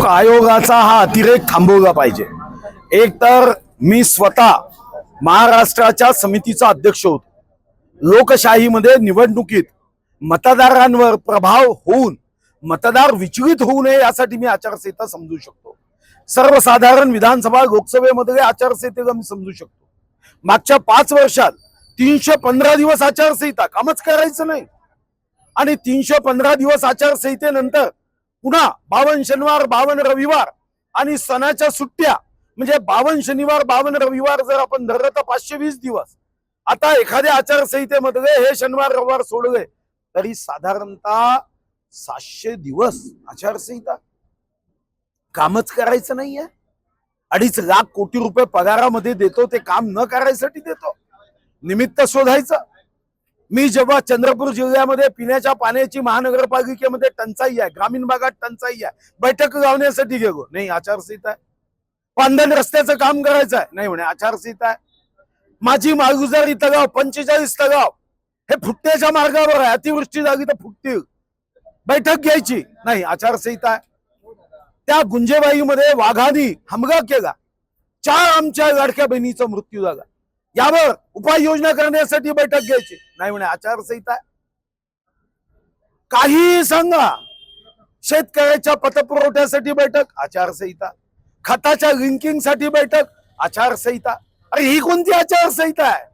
निवडणूक आयोगाचा हा अतिरेक थांबवला पाहिजे। एक तर मी स्वतः महाराष्ट्राच्या समितीचा अध्यक्ष होतो। लोकशाहीमध्ये निवडणुकीत मतदारांवर प्रभाव होऊन मतदार विचलित होऊ नये यासाठी मी आचारसंहिता समजू शकतो। सर्वसाधारण विधानसभा लोकसभेमध्ये आचारसंहितेला मी समजू शकतो। मागच्या 5 वर्षात 315 दिवस आचारसंहिता कामच करायचं नाही आणि 315 दिवस आचारसंहितेनंतर पुन्हा 52 शनिवार 52 रविवार आणि सणाच्या सुट्ट्या म्हणजे 52 शनिवार 52 रविवार जर आपण धरलं तर 520 दिवस। आता एखाद्या आचारसंहितेमध्ये हे शनिवार रविवार सोडले तरी साधारणतः 700 दिवस आचारसंहिता कामच करायचं नाहीये। 2.5 लाख कोटी रुपये पगारामध्ये देतो ते काम न करायसाठी देतो, निमित्त शोधायचं। मी जेव्हा चंद्रपूर जिल्ह्यामध्ये पिण्याच्या पाण्याची महानगरपालिकेमध्ये टंचाई आहे, ग्रामीण भागात टंचाई आहे, बैठक लावण्यासाठी गेलो, नाही आचारसंहिता आहे। पांधन रस्त्याचं काम करायचं आहे, नाही म्हणे आचारसंहिता आहे। माझी मालगुजारी तलाव 45 तलाव हे फुटण्याच्या मार्गावर आहे, अतिवृष्टी झाली तर फुटतील, बैठक घ्यायची नाही आचारसंहिता आहे। त्या गुंजेबाईमध्ये वाघानी हमला केला, 4 आमच्या लाडक्या बहिणीचा मृत्यू झाला, यावर उपाययोजना करण्यासाठी बैठक घ्यायची नाही म्हणे आचारसंहिता आहे। काही सांगा, शेतकऱ्याच्या पतपुरवठ्यासाठी बैठक आचारसंहिता, खताच्या लिंकिंगसाठी बैठक आचारसंहिता। अरे ही कोणती आचारसंहिता आहे?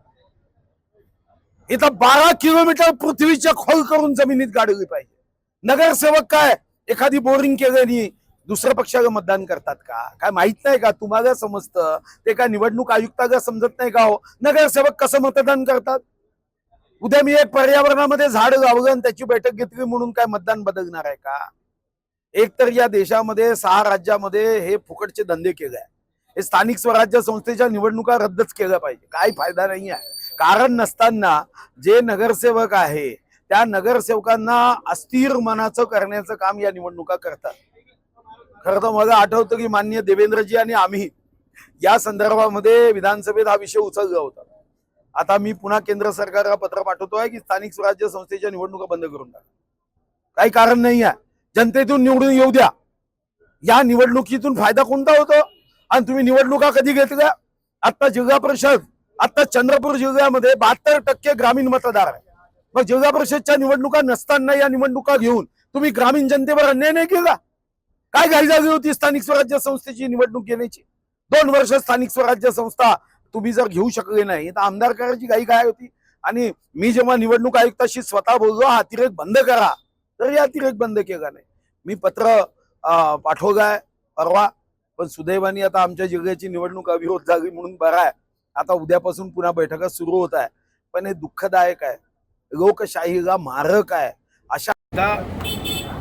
इथं 12 किलोमीटर पृथ्वीच्या खोल करून जमिनीत गाडली पाहिजे। नगरसेवक काय एखादी बोरिंग केल्याने दुसऱ्या पक्षाला मतदान करतात का? काय माहित नाही का? तुम्हाला समजतं ते का निवडणूक आयुक्ताला समजत नाही का? हो, नगरसेवक कसं मतदान करतात? उद्या मी एक पर्यावरणामध्ये झाड लावलं आणि त्याची बैठक घेतली म्हणून काय मतदान बदलणार आहे का? एक तर या देशामध्ये 6 राज्यामध्ये हे फुकटचे धंदे केले आहे। हे स्थानिक स्वराज्य संस्थेच्या निवडणुका रद्दच केल्या पाहिजे, काही फायदा नाही आहे। कारण नसताना जे नगरसेवक आहे त्या नगरसेवकांना अस्थिर मनाचं करण्याचं काम या निवडणुका करतात। खरं तर मला आठवतं की माननीय देवेंद्रजी आणि आम्ही या संदर्भामध्ये विधानसभेत हा विषय उचलला होता। आता मी पुन्हा केंद्र सरकारला पत्र पाठवतोय की स्थानिक स्वराज्य संस्थेच्या निवडणुका बंद करून टाका, काही कारण नाही आहे। जनतेतून निवडून येऊ द्या, या निवडणुकीतून फायदा कोणता होतो? आणि तुम्ही निवडणुका कधी घेतल्या? आता जिल्हा परिषद, आता चंद्रपूर जिल्ह्यामध्ये 72% ग्रामीण मतदार आहे। मग जिल्हा परिषदच्या निवडणुका नसताना या निवडणुका घेऊन तुम्ही ग्रामीण जनतेवर अन्याय नाही केला? काय घाई झाली होती स्थानिक स्वराज्य संस्थेची निवडणूक घेण्याची? 2 वर्ष स्थानिक स्वराज्य संस्था तुम्ही जर घेऊ शकले नाही तर आमदार करायची घाई काय होती? आणि मी जेव्हा निवडणूक आयुक्ताशी स्वतः बोललो हा अतिरेक बंद करा, तर या अतिरेक बंद केला नाही। मी पत्र पाठवलंय परवा, पण सुदैवाने आता आमच्या जिल्ह्याची निवडणूक अविरोध झाली म्हणून बरं आहे। आता उद्यापासून पुन्हा बैठका सुरू होत आहे, पण हे दुःखदायक आहे, लोकशाहीला मारक आहे। अशा